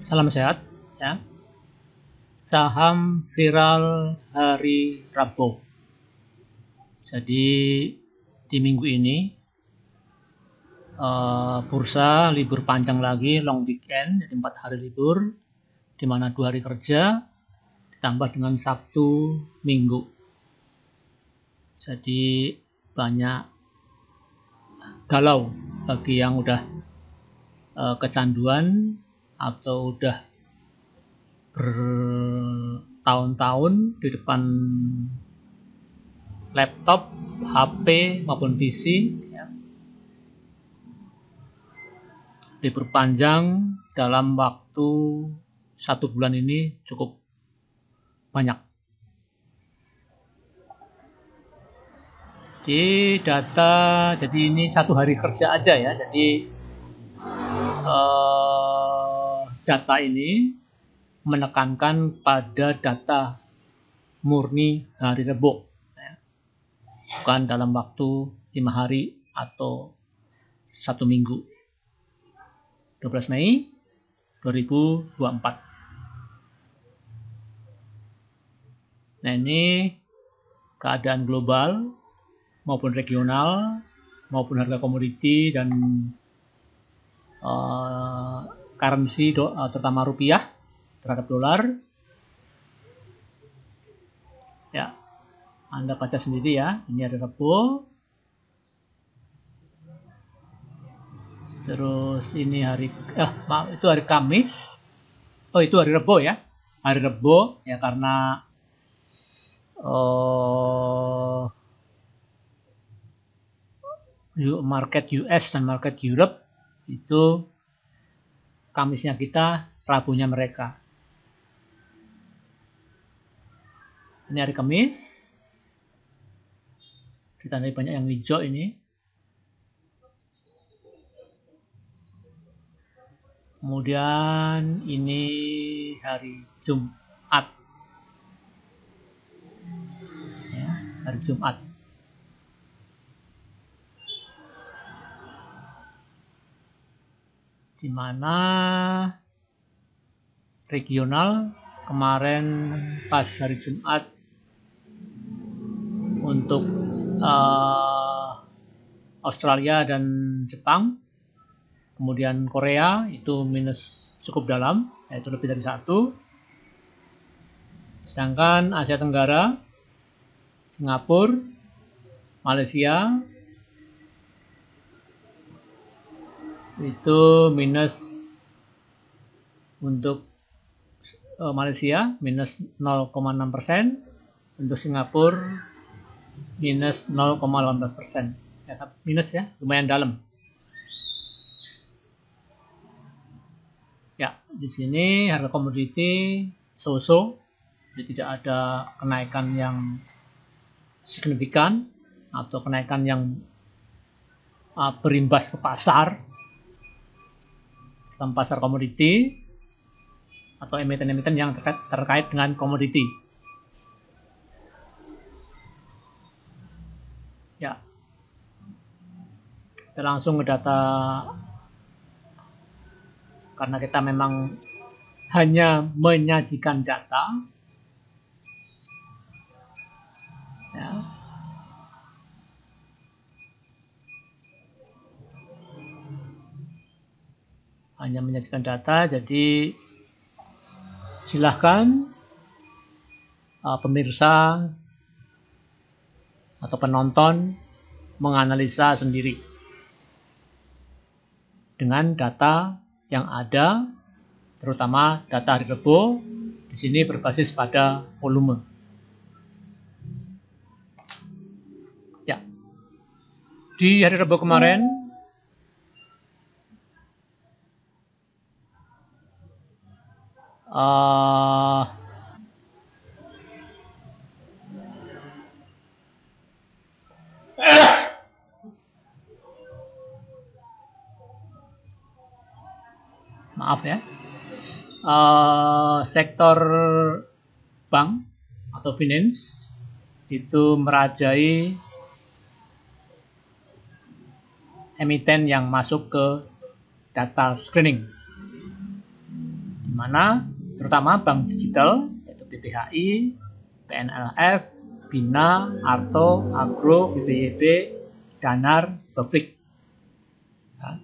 Salam sehat ya. Saham viral hari Rabu. Jadi di minggu ini bursa libur panjang lagi, long weekend, jadi 4 hari libur, di mana 2 hari kerja ditambah dengan Sabtu Minggu. Jadi banyak galau bagi yang udah kecanduan atau udah bertahun-tahun di depan laptop, HP maupun PC ya. Libur panjang dalam waktu 1 bulan ini cukup banyak. Di data, jadi ini 1 hari kerja aja ya. Jadi data ini menekankan pada data murni hari Rabu ya. Bukan dalam waktu 5 hari atau 1 minggu. 12 Mei 2024. Nah, ini keadaan global maupun regional maupun harga komoditi dan currency terutama rupiah terhadap dolar. Ya, Anda baca sendiri ya. Ini hari Rabu. Terus ini itu hari Kamis. Oh, itu hari Rabu ya. Hari Rabu ya, karena market US dan market Europe itu Kamisnya kita, Rabunya mereka. Ini hari Kamis. Ditandai banyak yang hijau ini. Kemudian ini hari Jumat. Ya, hari Jumat. Di mana regional kemarin pas hari Jumat untuk Australia dan Jepang, kemudian Korea itu minus cukup dalam, yaitu lebih dari 1. Sedangkan Asia Tenggara, Singapura, Malaysia itu minus. Untuk Malaysia minus 0,6%, untuk Singapura minus 0,18%. Ya, minus ya, lumayan dalam. Ya, di sini harga komoditi so-so, jadi tidak ada kenaikan yang signifikan atau kenaikan yang berimbas ke pasar, tentang pasar komoditi atau emiten-emiten yang terkait dengan komoditi. Ya, kita langsung ke data, karena kita memang hanya menyajikan data. Ya. Hanya menyajikan data, jadi silahkan pemirsa atau penonton menganalisa sendiri dengan data yang ada, terutama data hari Rabu. Di sini berbasis pada volume. Ya, di hari Rabu kemarin maaf ya, sektor bank atau finance itu merajai emiten yang masuk ke data screening, di mana terutama bank digital yaitu BBHI, PNLF, Bina, Arto, Agro, BBYB, Danar, Befik. Ya.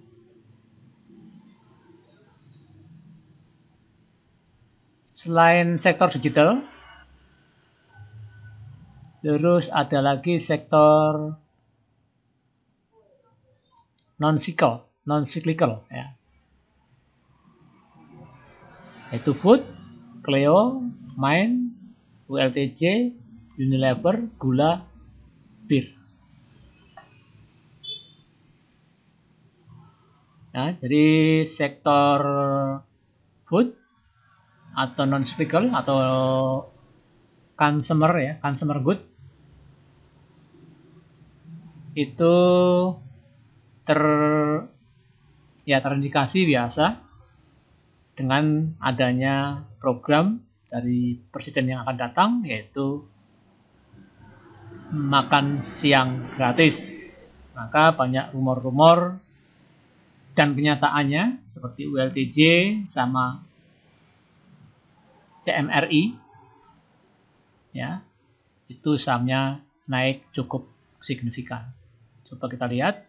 Selain sektor digital, terus ada lagi sektor non-cyclical ya. Yaitu food, Cleo, Main, ULTJ, Unilever, gula, bir. Ya, jadi sektor food atau non-cyclical atau consumer good itu terindikasi biasa dengan adanya program dari presiden yang akan datang, yaitu makan siang gratis. Maka banyak rumor-rumor dan kenyataannya seperti ULTJ sama CMRI ya, itu sahamnya naik cukup signifikan. Coba kita lihat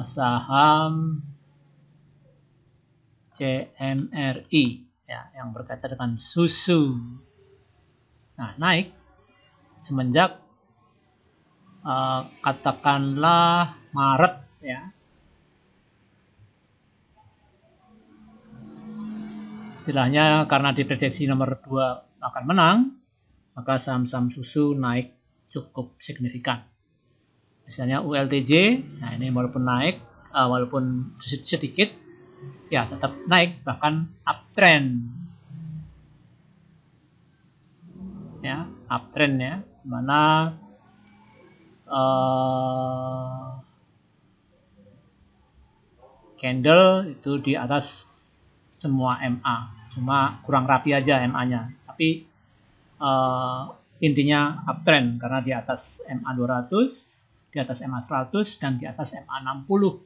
saham CMRI ya, yang berkaitan dengan susu. Nah, naik semenjak katakanlah Maret ya. Istilahnya karena diprediksi nomor 2 akan menang, maka saham-saham susu naik cukup signifikan. Misalnya ULTJ, nah ini walaupun naik, walaupun sedikit, ya tetap naik, bahkan uptrend. Ya, uptrend ya, dimana candle itu di atas semua MA, cuma kurang rapi aja MA-nya, tapi intinya uptrend karena di atas MA 200, di atas MA 100, dan di atas MA 60.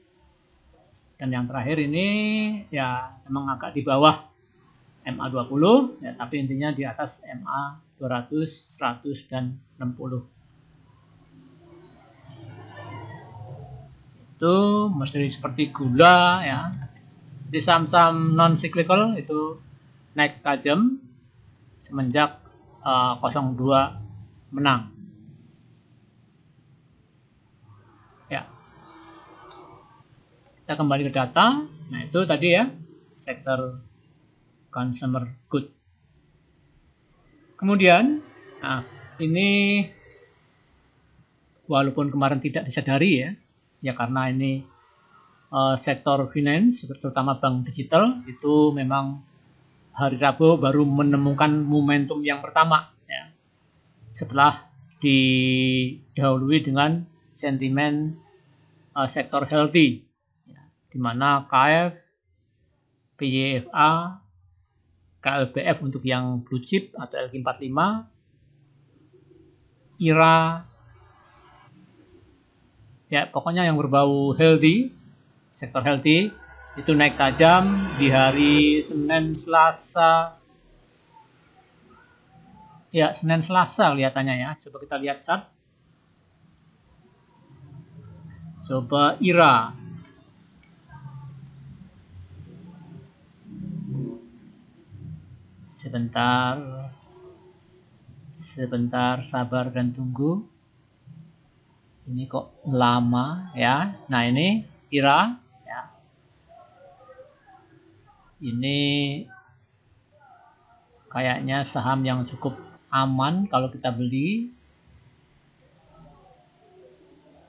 Dan yang terakhir ini ya memang agak di bawah MA 20 ya, tapi intinya di atas MA 200, 100, dan 60. Itu mesti seperti gula ya. Di saham-saham non cyclical itu naik tajam semenjak 02 menang. Ya. Kita kembali ke data. Nah, itu tadi ya sektor consumer good. Kemudian, nah ini walaupun kemarin tidak disadari ya karena ini sektor finance, terutama bank digital, itu memang hari Rabu baru menemukan momentum yang pertama ya, setelah didahului dengan sentimen sektor healthy ya, di mana KF, PYFA, KLBF untuk yang blue chip atau LQ45, IRA ya, pokoknya yang berbau healthy, sektor healthy itu naik tajam di hari Senin Selasa. Ya, Senin Selasa kelihatannya ya. Coba kita lihat chart. Coba IRA. Sebentar sabar dan tunggu. Ini kok lama ya. Nah, ini IRA ya. Ini kayaknya saham yang cukup aman kalau kita beli.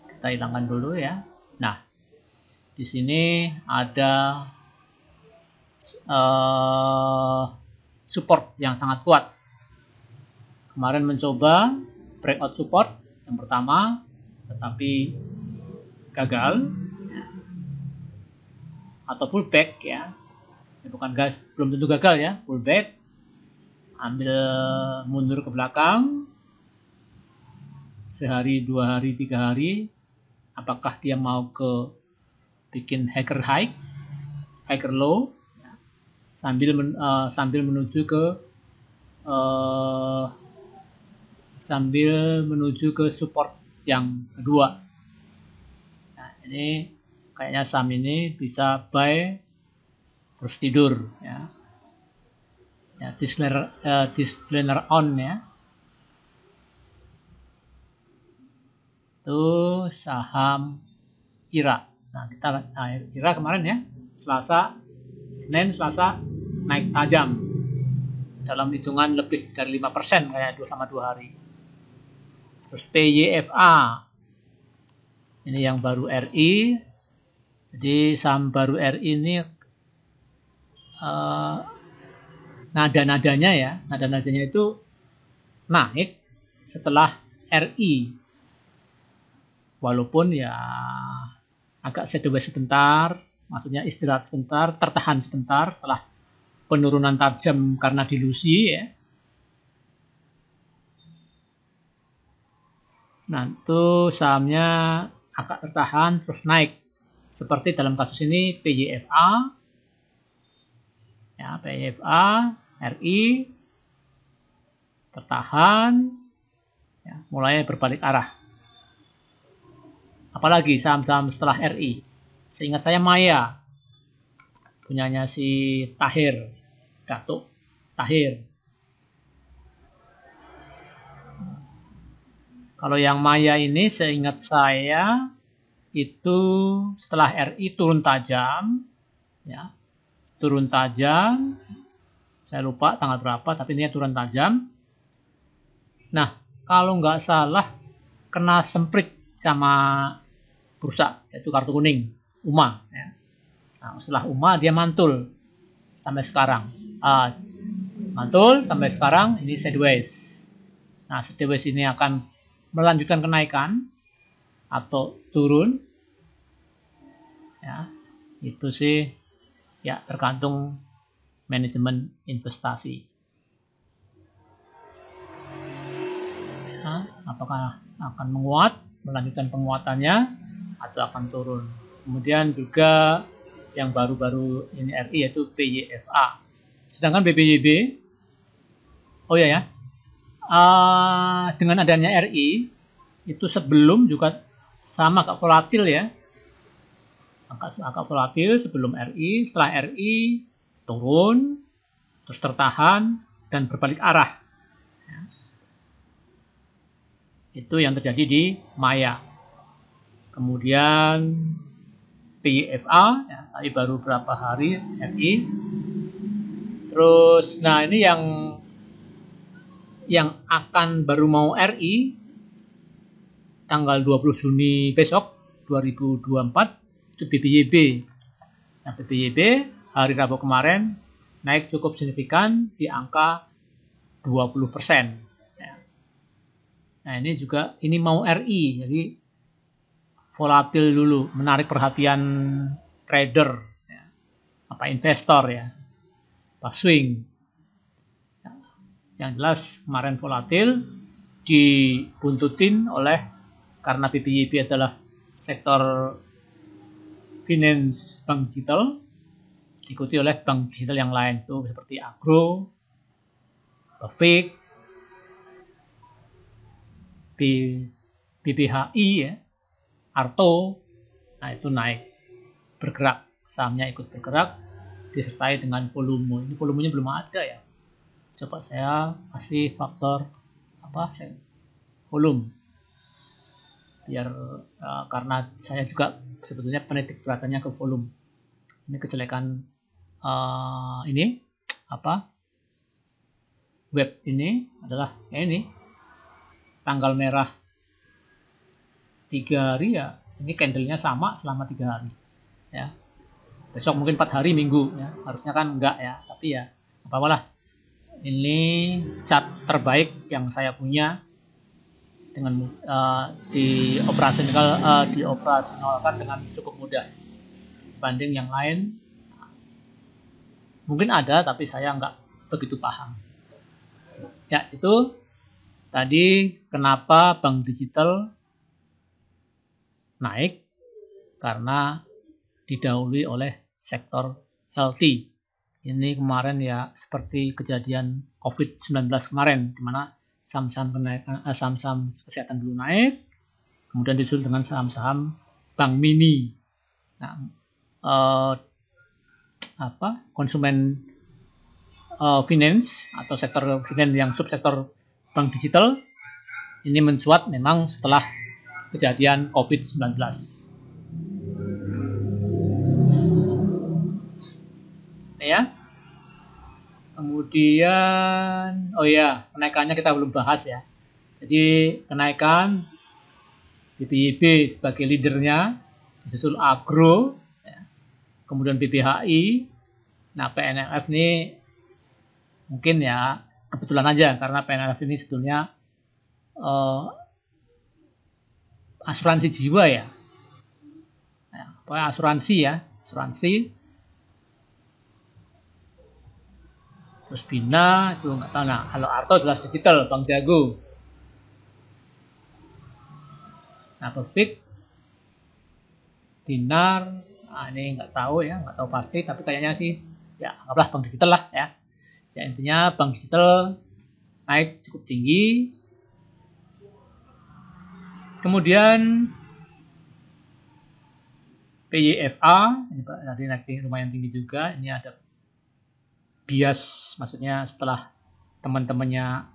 Kita hilangkan dulu ya. Nah, di sini ada support yang sangat kuat. Kemarin mencoba breakout support yang pertama, tetapi gagal ya. Atau pullback ya. Bukan gas, belum tentu gagal ya, pullback, ambil mundur ke belakang sehari, 2 hari, 3 hari. Apakah dia mau ke bikin hacker high higher low sambil menuju ke support yang kedua. Nah, ini kayaknya saham ini bisa buy terus tidur ya. Ya, disclaimer on ya. Itu saham IRA. Nah, IRA kemarin ya, Senin Selasa naik tajam. Dalam hitungan lebih dari 5% kayak 2 hari. Terus PYFA. Ini yang baru RI. Jadi saham baru RI ini nada-nadanya itu naik setelah RI. Walaupun ya agak sideways sebentar, maksudnya istirahat sebentar, tertahan sebentar setelah penurunan tajam karena dilusi ya. Nah, itu sahamnya agak tertahan terus naik. Seperti dalam kasus ini PYFA. Ya, PYFA, RI tertahan ya, mulai berbalik arah. Apalagi saham-saham setelah RI. Seingat saya Maya. Punyanya si Tahir. Datuk Tahir. Kalau yang Maya ini seingat saya itu setelah RI turun tajam. Ya. Turun tajam. Saya lupa tanggal berapa, tapi ini turun tajam. Nah, kalau nggak salah kena semprit sama bursa, yaitu kartu kuning, UMA. Ya. Nah, setelah UMA dia mantul sampai sekarang. Mantul sampai sekarang, ini sideways. Nah, sideways ini akan melanjutkan kenaikan atau turun. Ya, itu sih ya tergantung manajemen investasi. Ya, apakah akan menguat, melanjutkan penguatannya, atau akan turun. Kemudian juga yang baru-baru ini RI yaitu PYFA. Sedangkan BBYB, oh ya, dengan adanya RI itu sebelum juga sama agak volatil ya, agak volatil sebelum RI, setelah RI turun, terus tertahan dan berbalik arah. Ya. Itu yang terjadi di Maya. Kemudian PYFA, ya, tadi baru berapa hari RI. Terus, nah ini yang akan baru mau RI tanggal 20 Juni besok 2024 itu BBYB. Nah, BBYB hari Rabu kemarin naik cukup signifikan di angka 20%. Ya. Nah, ini mau RI, jadi volatil dulu, menarik perhatian trader, ya, investor ya, swing. Yang jelas kemarin volatil dibuntutin karena BBYB adalah sektor finance bank digital, diikuti oleh bank digital yang lain tuh seperti Agro, Bafik, BBHI ya, Arto. Nah, itu naik, bergerak, sahamnya ikut bergerak disertai dengan volume. Ini volumenya belum ada ya. Coba saya kasih faktor volume biar karena saya juga sebetulnya penitik beratannya ke volume. Ini kejelekan web ini adalah ini tanggal merah 3 hari ya, ini candlenya sama selama 3 hari ya. Besok mungkin 4 hari minggu ya, harusnya kan enggak ya, tapi ya apalah. Ini chart terbaik yang saya punya dengan dioperasionalkan dengan cukup mudah dibanding yang lain. Mungkin ada tapi saya nggak begitu paham. Ya, itu tadi kenapa bank digital naik, karena didahului oleh sektor healthy. Ini kemarin ya seperti kejadian COVID-19 kemarin, di mana saham-saham kesehatan dulu naik, kemudian disusul dengan saham-saham bank mini. Nah, konsumen finance atau sektor finance yang subsektor bank digital ini mencuat memang setelah kejadian COVID-19. Ya. Kemudian, kenaikannya kita belum bahas ya. Jadi kenaikan BPYB sebagai leadernya, disusul Agro, ya. Kemudian BBHI. Nah, PNLF ini mungkin ya kebetulan aja karena PNLF ini sebetulnya asuransi jiwa ya. Pokoknya asuransi. Terus Bina itu nggak tahu. Nah, kalau Arto jelas digital, Bank Jago. Nah, Perfect, Dinar, ini nggak tahu pasti, tapi kayaknya sih ya anggaplah Bank Digital lah ya. Ya intinya Bank Digital naik cukup tinggi. Kemudian PYFA ini tadi naik lumayan tinggi juga. Ini ada bias, maksudnya setelah teman-temannya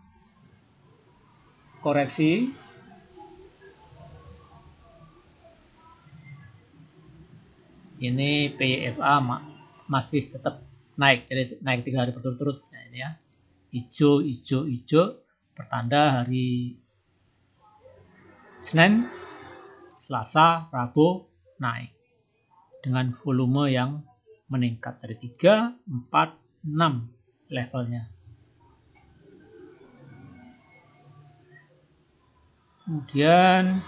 koreksi. Ini PYFA masih tetap naik, jadi naik 3 hari berturut-turut. Nah, ini ya, hijau, pertanda hari Senin, Selasa, Rabu naik dengan volume yang meningkat dari 3, 4, 6 levelnya. Kemudian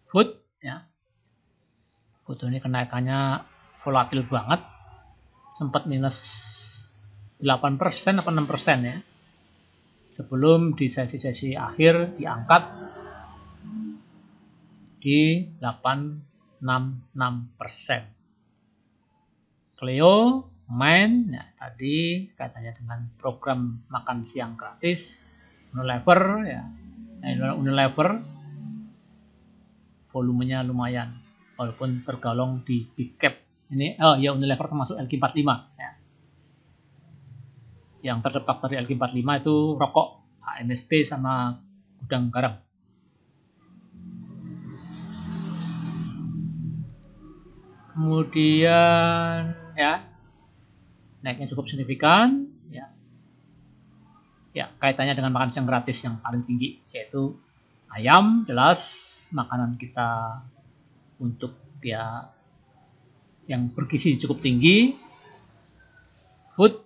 food ya. Food ini kenaikannya volatil banget. Sempat minus 8% atau 6% ya. Sebelum di sesi-sesi akhir diangkat di 8,66%. Cleo main ya, tadi katanya dengan program makan siang gratis. Unilever ya, Unilever volumenya lumayan walaupun tergolong di big cap. Ini Unilever termasuk LQ45 ya. Yang terdepak dari LQ45 itu rokok, HMSP sama gudang garam. Kemudian ya naiknya cukup signifikan ya. Ya, kaitannya dengan makan siang gratis yang paling tinggi, yaitu ayam, jelas makanan kita untuk ya yang bergizi cukup tinggi. Food,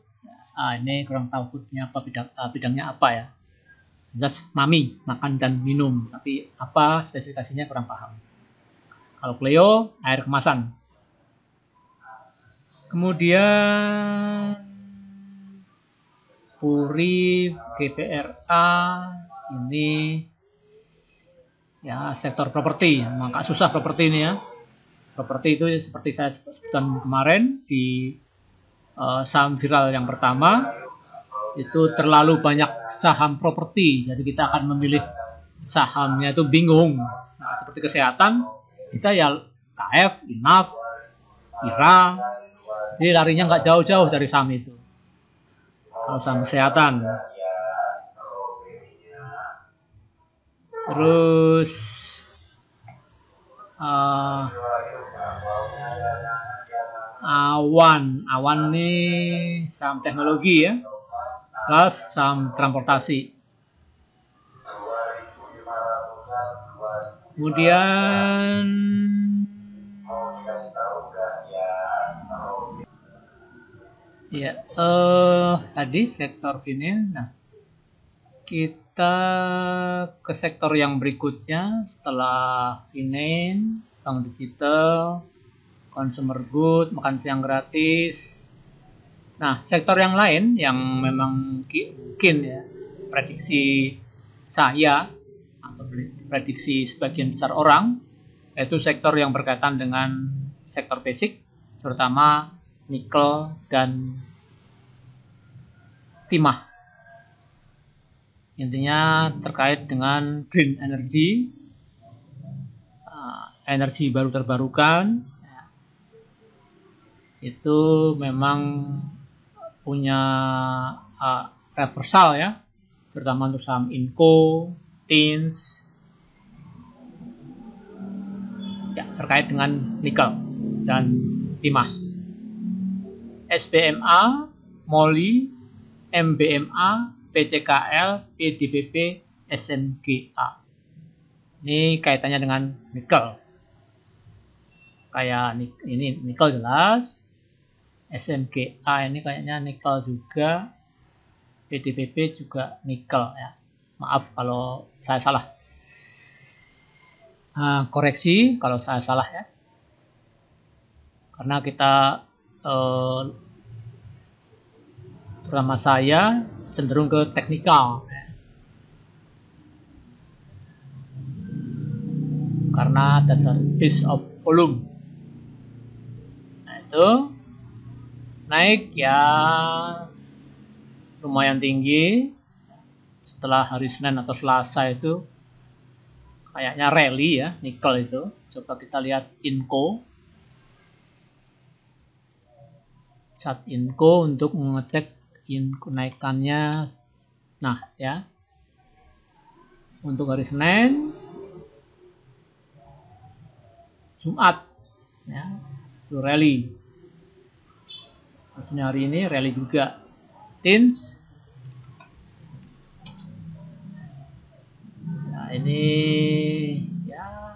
ini kurang tahu foodnya apa, bidangnya apa ya. Jelas mami, makan dan minum, tapi apa spesifikasinya kurang paham. Kalau Cleo, air kemasan. Kemudian Puri, GPRA, ini ya sektor properti, maka susah properti ini ya. Properti itu seperti saya sebutkan kemarin di saham viral yang pertama, itu terlalu banyak saham properti, jadi kita akan memilih sahamnya itu bingung. Nah, seperti kesehatan, kita ya KF, INAF, IRA, jadi larinya nggak jauh-jauh dari saham itu. Kalau saham kesehatan. Terus Awan nih saham teknologi ya, plus saham transportasi. Kemudian ya tadi sektor finance. Nah, kita ke sektor yang berikutnya setelah finance, bank digital, consumer good, makan siang gratis. Nah, sektor yang lain yang memang mungkin ya prediksi saya atau prediksi sebagian besar orang yaitu sektor yang berkaitan dengan sektor basic, terutama nikel dan timah. Intinya terkait dengan green energy, energi baru terbarukan, itu memang punya reversal ya, terutama untuk saham Inco, Tins, ya, terkait dengan nikel dan timah. SBMA, MOLY, MBMA, PCKL, PDBP, SNGA. Ini kaitannya dengan nikel. Kayak ini nikel jelas. SNGA ini kayaknya nikel juga. PDBP juga nikel ya. Maaf kalau saya salah. Koreksi kalau saya salah ya. Karena kita terutama saya cenderung ke teknikal ya. Karena dasar base of volume. Nah itu naik ya lumayan tinggi. Setelah hari Senin atau Selasa itu kayaknya rally ya nikel itu. Coba kita lihat Inco. Chart Inco untuk mengecek kenaikannya. Nah ya, untuk hari Senin, Jumat ya, itu rally. Maksudnya hari ini rally juga. Tins, nah ini ya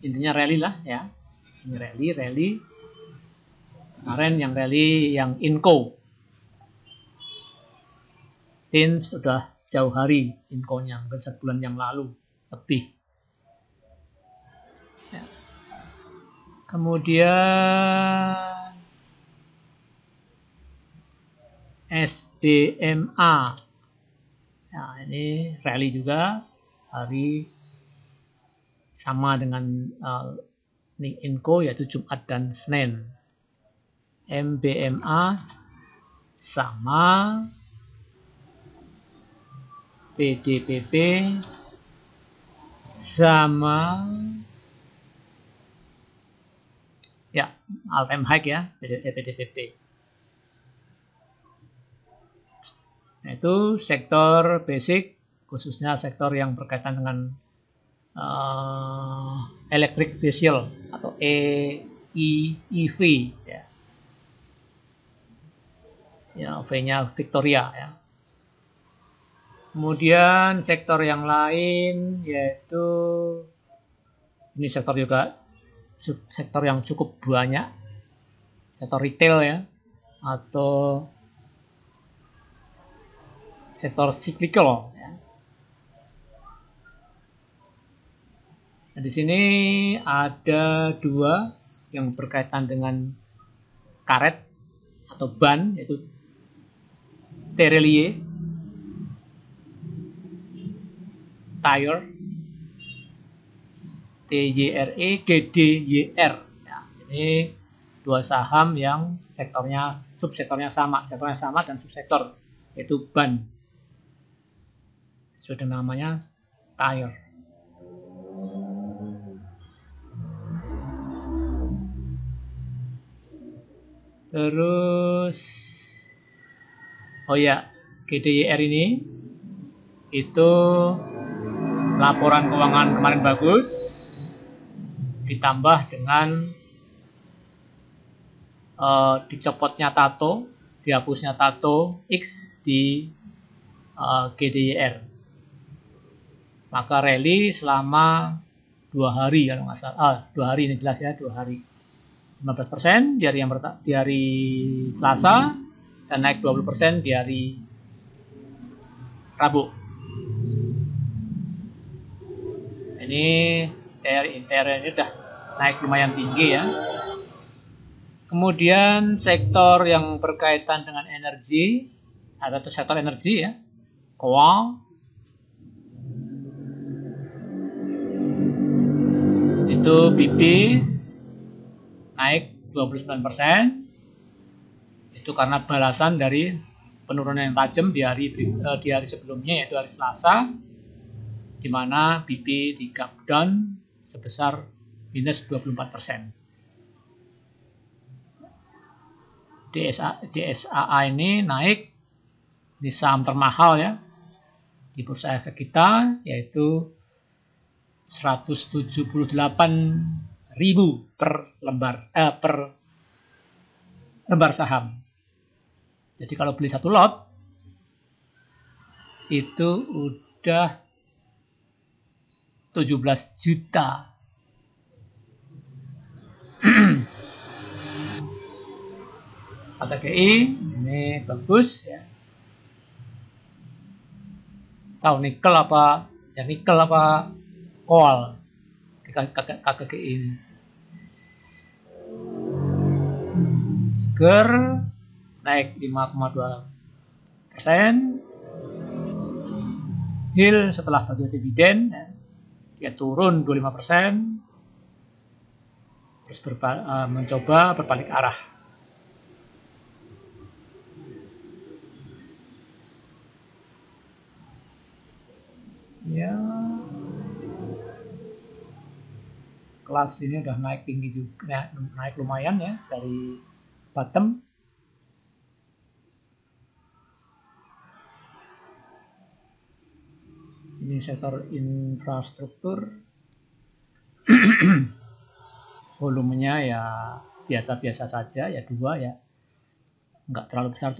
intinya rally lah ya. Ini rally. Kemarin yang rally yang Inco. Tins sudah jauh hari Inco-nya, mungkin 1 bulan yang lalu lebih. Ya. Kemudian SBMA. Nah, ini rally juga hari sama dengan Inco yaitu Jumat dan Senin. MBMA sama, PDBP sama, ya all time high ya PDBP. Nah, itu sektor basic, khususnya sektor yang berkaitan dengan electric vehicle atau EV ya. Ya, V-nya Victoria ya. Kemudian sektor yang lain yaitu ini sektor juga sektor yang cukup banyak, sektor retail ya, atau sektor cyclical ya. Nah, di sini ada 2 yang berkaitan dengan karet atau ban, yaitu Terelie Tire, TYRE, GDYR. Ya, ini 2 saham yang subsektornya sama dan subsektor, yaitu ban. Sudah namanya tire. Terus GDYR ini itu laporan keuangan kemarin bagus, ditambah dengan dicopotnya tato, dihapusnya tato X di GDYR. Maka rally selama 2 hari kalau nggak salah. 2 hari ini jelas ya, 2 hari. 15% di hari Selasa dan naik 20% di hari Rabu. Ini TR ini udah naik lumayan tinggi ya. Kemudian sektor yang berkaitan dengan energi atau sektor energi ya, Coal. itu BP naik 29%. Itu karena balasan dari penurunan yang tajam di hari sebelumnya, yaitu hari Selasa, di mana BP di gap down sebesar minus 24%. DSAA ini naik, di saham termahal ya di bursa efek kita, yaitu 178.000 per lembar saham. Jadi kalau beli satu lot itu udah 17 juta. KTGI ini bagus ya. Tahu nikel apa? Ya nikel apa kol KTGI ini. Seger naik 5,2%. Hill setelah bagi dividen ya, dia turun 25%. Terus mencoba berbalik arah. Ya, kelas ini udah naik tinggi juga, naik lumayan ya dari bottom. Ini sektor infrastruktur. Volumenya ya biasa-biasa saja ya, 2 ya, nggak terlalu besar.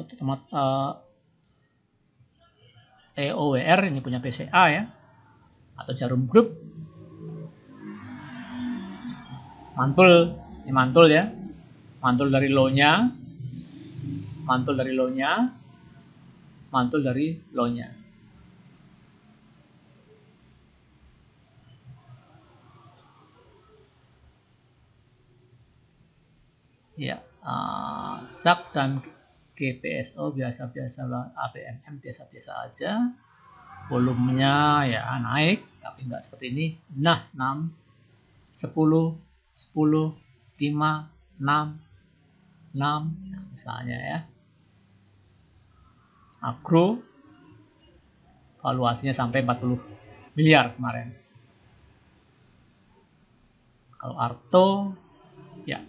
EOWR ini punya PCA ya, atau Jarum Group. Mantul, ini mantul ya, mantul dari low-nya, mantul dari low-nya, mantul dari low-nya. Ya, CAK dan GPSO biasa-biasa lah, APMM biasa-biasa aja. Volumenya ya naik, tapi nggak seperti ini. Nah, 6, 10, 10, 5, 6, 6, nah, misalnya ya. Agro valuasinya sampai 40 miliar kemarin. Kalau Arto ya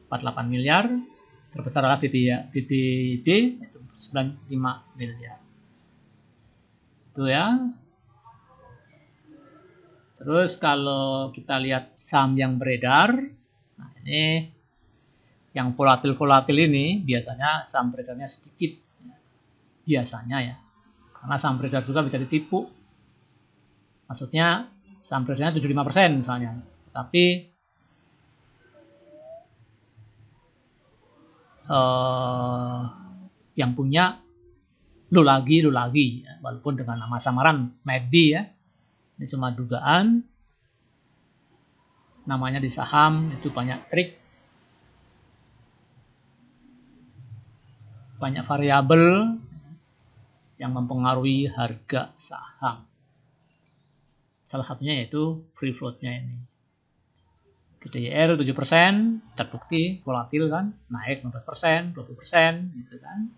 48 miliar, terbesar adalah BBB itu 95 miliar. Itu ya. Terus kalau kita lihat saham yang beredar, nah ini yang volatil ini biasanya saham beredarnya sedikit, biasanya ya, karena saham beredar juga bisa ditipu. Maksudnya saham beredarnya 75% misalnya, tapi yang punya lu lagi ya, walaupun dengan nama samaran maybe ya, ini cuma dugaan. Namanya di saham itu banyak trik, banyak variabel yang mempengaruhi harga saham. Salah satunya yaitu free float-nya ini. GDIR 7%, terbukti volatil kan, naik 15%, 20% gitu kan.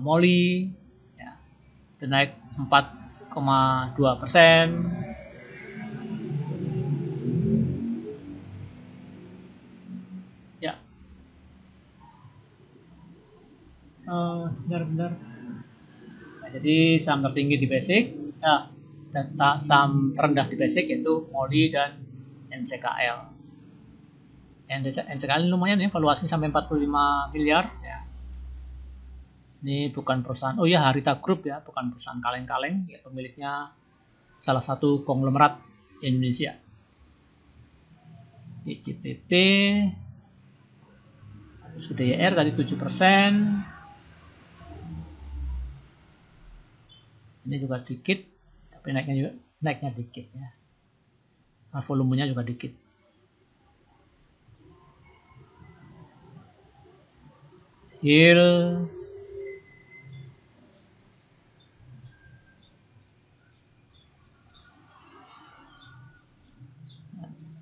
Moli ya, itu naik 4,2%. Ya, benar. Nah, jadi saham tertinggi di basic, ya, data saham terendah di basic yaitu Moli dan NCKL. NCKL lumayan ya, valuasinya sampai 45 miliar ya. Ini bukan perusahaan, oh ya, Harita Group ya, bukan perusahaan kaleng-kaleng ya, pemiliknya salah satu konglomerat Indonesia. DPP terus GDIR tadi 7%. Ini juga sedikit, tapi naiknya dikit ya. Nah, volumenya juga dikit. Hill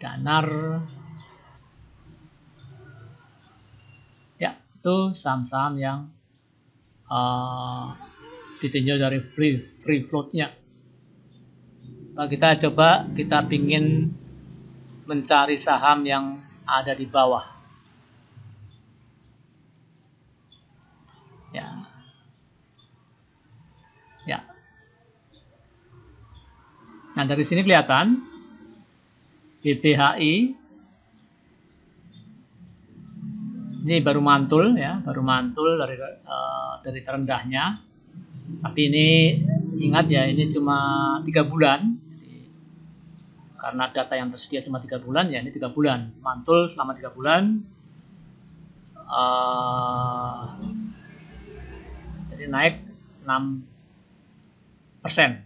Danar. Ya, itu saham-saham yang ditinjau dari free floatnya. Nah, kita coba, kita pingin mencari saham yang ada di bawah. Ya. Ya. Nah, dari sini kelihatan BBHI ini baru mantul ya, baru mantul dari terendahnya. Tapi ini ingat ya, ini cuma 3 bulan. Karena data yang tersedia cuma 3 bulan, ya ini 3 bulan. Mantul selama 3 bulan. Jadi naik 6%.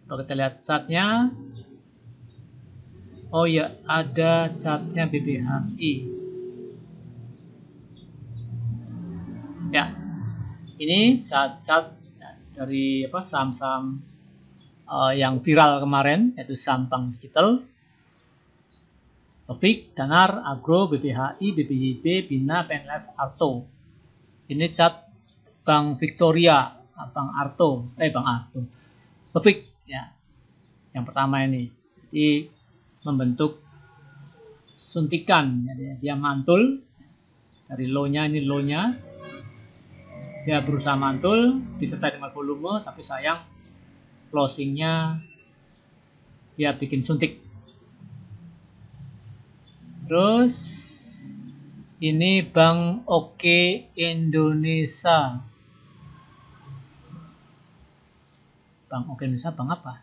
Coba kita lihat chartnya. Oh ya, ada chartnya BBHI. Ya, ini chart dari saham-saham yang viral kemarin, yaitu saham bank digital, Taufik, Danar, Agro, BBHI, BBYB, Bina, PNF, Arto. Ini chart Bank Victoria, Bank Arto, Taufik ya. Yang pertama ini, jadi membentuk suntikan, jadi dia mantul dari low-nya, ini low-nya. Dia berusaha mantul disertai dengan volume, tapi sayang closingnya dia bikin suntik. Terus ini Bank Oke Indonesia. Bank Oke Indonesia bank apa?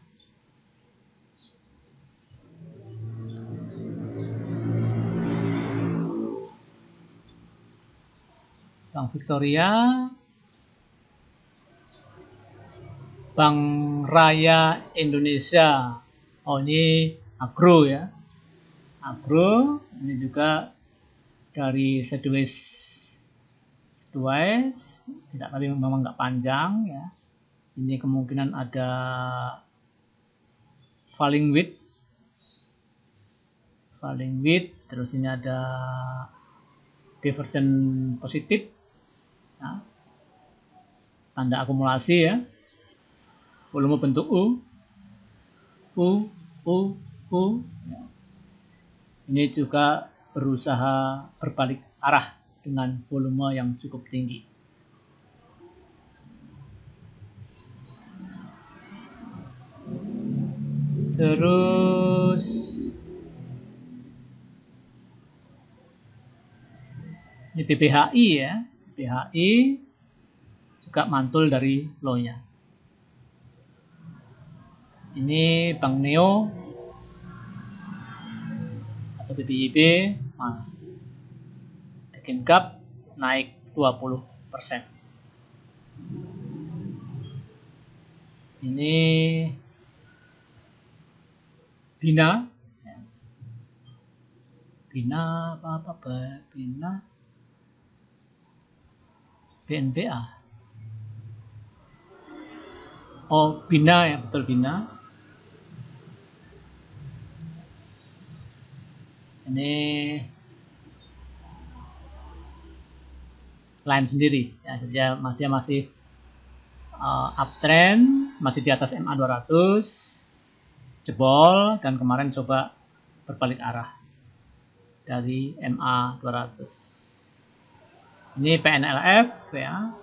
Bank Victoria, Bank Raya Indonesia. Oh, ini Agro ya. Agro ini juga dari Seduis, tidak, tapi memang nggak panjang ya. Ini kemungkinan ada falling width, terus ini ada divergent positif, nah, tanda akumulasi ya. Volume bentuk U. Ya. Ini juga berusaha berbalik arah dengan volume yang cukup tinggi. Terus ini BBHI ya. BBHI juga mantul dari low-nya. Ini Bank Neo atau BBYB, bikin gap naik 20%. Ini Bina BNBA. Oh, Bina ya, betul, Bina. Ini line sendiri ya, dia masih uptrend, masih di atas MA 200, jebol, dan kemarin coba berbalik arah dari MA 200. Ini PNLF ya.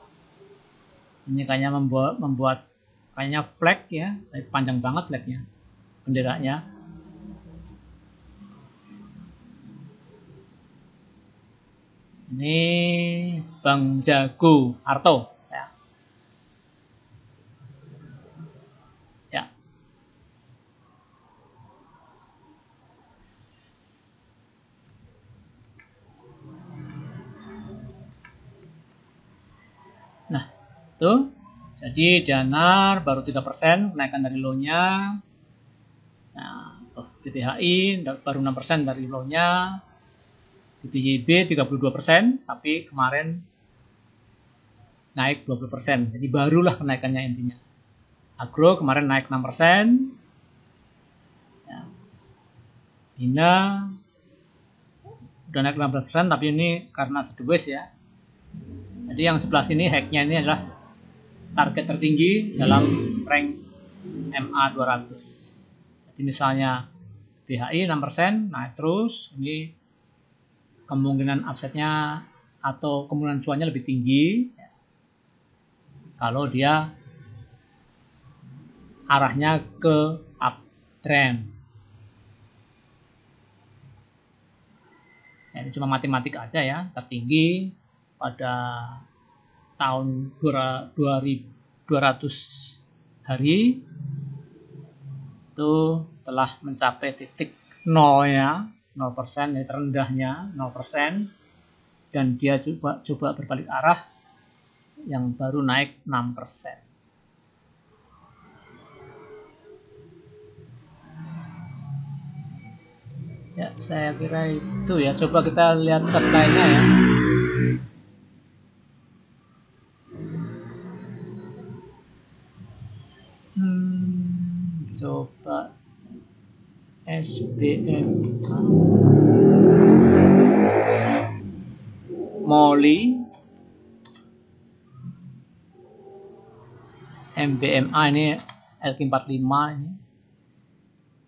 Ini kayaknya membuat kayaknya flag ya, tapi panjang banget flagnya, benderanya. Ini Bank Jago Arto ya. Ya. Nah, itu. Jadi Danar baru 3% kenaikan dari low-nya. Nah, BBHI baru 6% dari low-nya. BBYB 32%, tapi kemarin naik 20%. Jadi barulah kenaikannya intinya. Agro kemarin naik 6%. Ya. Bina udah naik 15%, tapi ini karena sideways ya. Jadi yang sebelah sini hacknya ini adalah target tertinggi dalam rank MA 200. Jadi misalnya BHI 6% naik terus, ini kemungkinan upside-nya atau kemungkinan cuannya lebih tinggi kalau dia arahnya ke uptrend. Ini cuma matematik aja ya, tertinggi pada tahun 200 hari itu telah mencapai titik 0 ya, 0%, ya, terendahnya 0%, dan dia coba berbalik arah yang baru naik 6%. Ya, saya kira itu ya. Coba kita lihat chart lainnya ya. Coba SBM Molly MBMA ini LQ45 ini.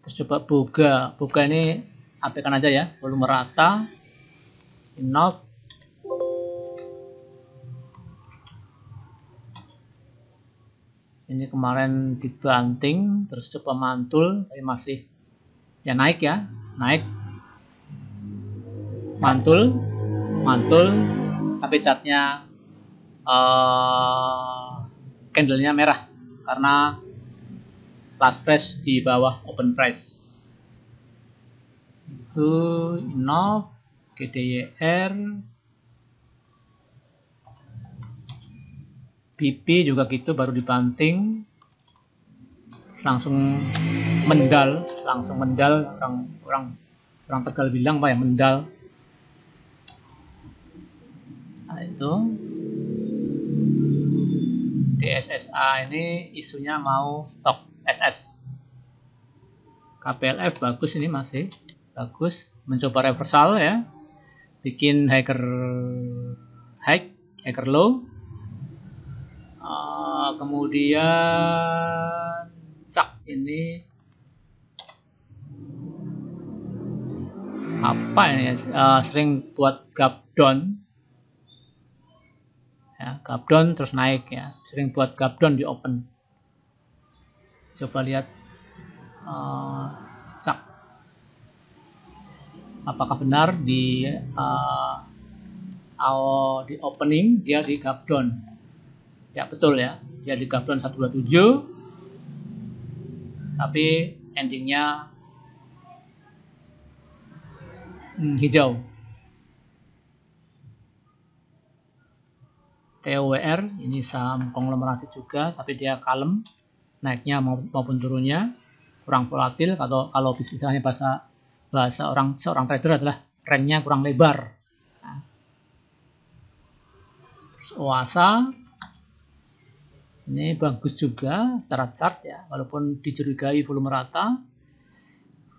Terus coba Boga ini abaikan aja ya, volume rata, enough. Ini kemarin dibanting, terus coba mantul, tapi masih ya naik ya, naik, mantul, tapi catnya candlenya merah karena last price di bawah open price. Itu enough, GDYR, BP juga gitu, baru dibanting langsung mendal, orang Tegal bilang apa ya, mendal. Nah itu DSSA ini isunya mau stop SS. KPLF bagus, ini masih bagus, mencoba reversal ya, bikin hiker low. Kemudian cak ini apa ini ya, sering buat gap down ya, gap down terus naik ya, sering buat gap down di open. Coba lihat cak apakah benar di di opening dia di gap down ya. Betul ya, dia di gap down 127, tapi endingnya hijau. TOWR ini saham konglomerasi juga, tapi dia kalem naiknya maupun turunnya, kurang volatil. Kalau misalnya bahasa seorang trader adalah trendnya kurang lebar. Nah. Terus Oasa ini bagus juga secara chart ya, walaupun dicurigai volume rata.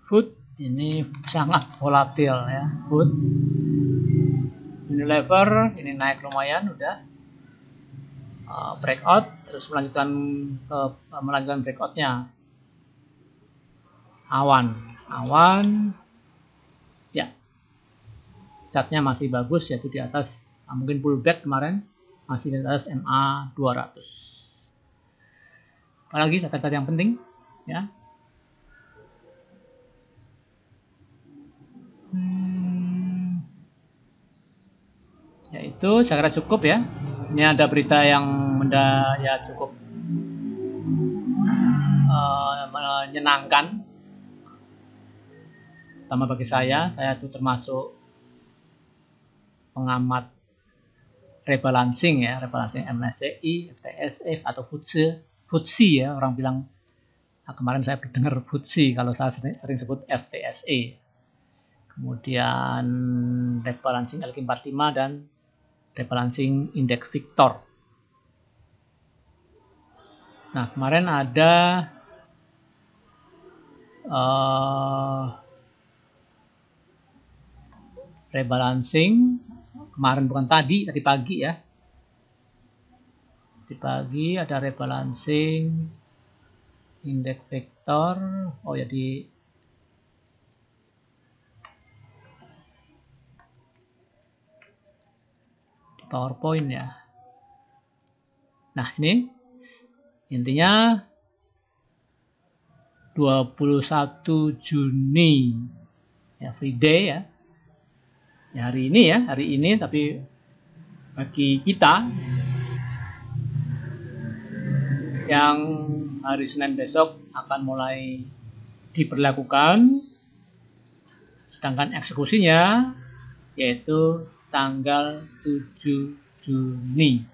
Food ini sangat volatil ya, Food. Unilever ini naik lumayan udah. Breakout, terus melanjutkan breakoutnya. Awan ya, chartnya masih bagus, yaitu di atas, mungkin pullback kemarin masih di atas MA 200. Apalagi data-data yang penting ya. Ya itu saya kira cukup ya. Ini ada berita yang ya cukup menyenangkan, terutama bagi saya itu termasuk pengamat rebalancing MSCI, FTSE atau FTSE ya, orang bilang. Nah, kemarin saya dengar FTSE, kalau saya sering sebut FTSE. Kemudian rebalancing LQ45 dan rebalancing indeks Victor. Nah, kemarin ada rebalancing kemarin, bukan tadi pagi ya. Di pagi ada rebalancing indeks vektor. Oh ya, di PowerPoint ya. Nah, ini intinya 21 Juni ya, Friday ya. Ya, hari ini, tapi bagi kita yang hari Senin besok akan mulai diberlakukan, sedangkan eksekusinya yaitu tanggal 7 Juni.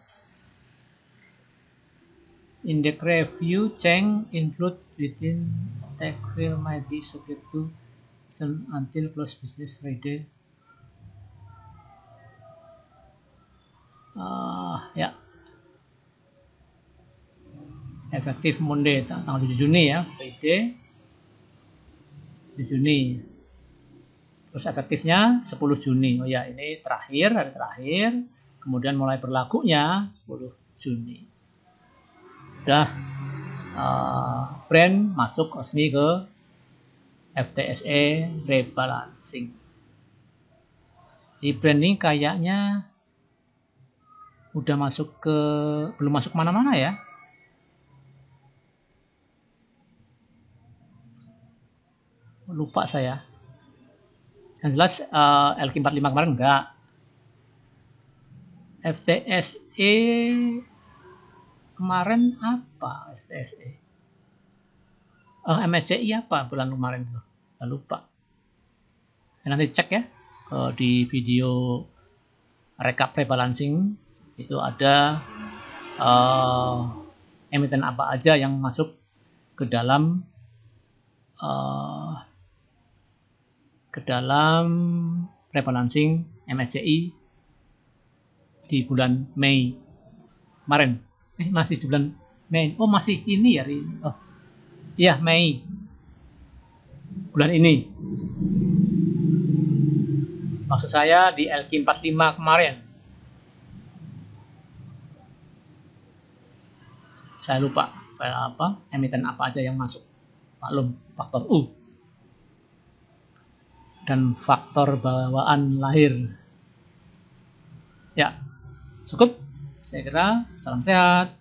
Index review change include within tech will might be subject to until close business Friday. Ya, efektif Monday tanggal 7 Juni ya, Friday 7 Juni. Terus efektifnya 10 Juni. Oh ya, ini hari terakhir. Kemudian mulai berlakunya 10 Juni. Udah brand masuk resmi ke FTSE rebalancing. Di brand ini kayaknya udah belum masuk mana-mana ya. Lupa saya. Yang jelas LQ45 kemarin enggak. FTSE kemarin apa? FTSE MSCI apa bulan kemarin tuh? Lupa. Nanti cek ya di video recap rebalancing itu ada emiten apa aja yang masuk ke dalam rebalancing MSCI di bulan Mei kemarin. Masih di bulan Mei. Oh, masih ini ya. Oh, iya, Mei. Bulan ini. Maksud saya di LQ45 kemarin. Saya lupa emiten apa aja yang masuk. Maklum, faktor U. Dan faktor bawaan lahir. Ya, cukup. Saya kira salam sehat.